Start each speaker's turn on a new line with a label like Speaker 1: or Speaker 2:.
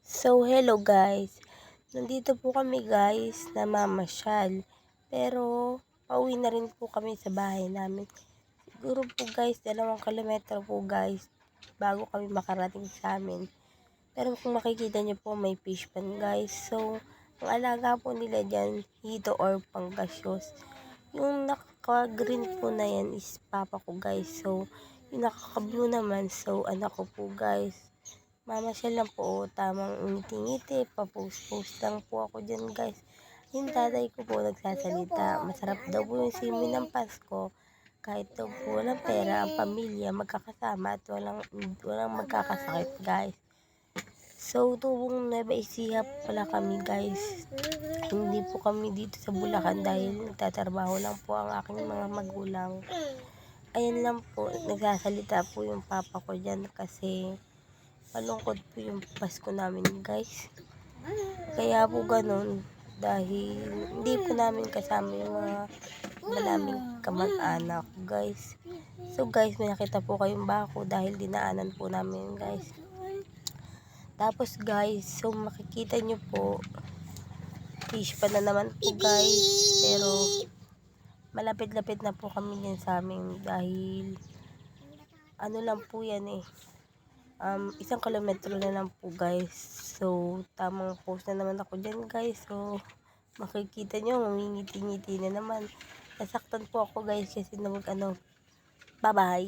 Speaker 1: So, hello guys. Nandito po kami guys, namamasyal. Pero, pauwi na rin po kami sa bahay namin. Siguro po guys, 2 kilometro po guys, bago kami makarating sa amin. Pero kung makikita nyo po, may fish pan guys. So, ang alaga po nila dyan, hito or panggasyos. Yung nakaka-green po na yan is papa ko guys. So, yung nakaka-blue naman, so anak ko po guys. Mamasyal lang po, tamang ngiti-ngiti, pa-post-post lang po ako dyan guys. Yung tatay ko po nagsasalita, masarap daw po yung simoy ng Pasko. Kahit daw po walang pera, ang pamilya magkakasama at walang magkakasakit guys. So, tubong Nueva Ecija pala kami guys. Hindi po kami dito sa Bulacan dahil nagtatrabaho lang po ang aking mga magulang. Ayan lang po, nagsasalita po yung papa ko dyan kasi malungkot po yung Pasko namin guys. Kaya po ganun, dahil hindi po namin kasama yung mga naming kamag-anak guys. So guys, may nakita po kayong bako dahil dinaanan po namin guys. Tapos guys, so makikita nyo po, fish pa na naman po guys. Pero malapit-lapit na po kami yan sa amin dahil ano lang po yan 1 kilometro na lang po guys. So, tamang post na naman ako dyan guys. So, makikita nyo, ngingiti-ngiti na naman. Nasaktan po ako guys kasi bye bye.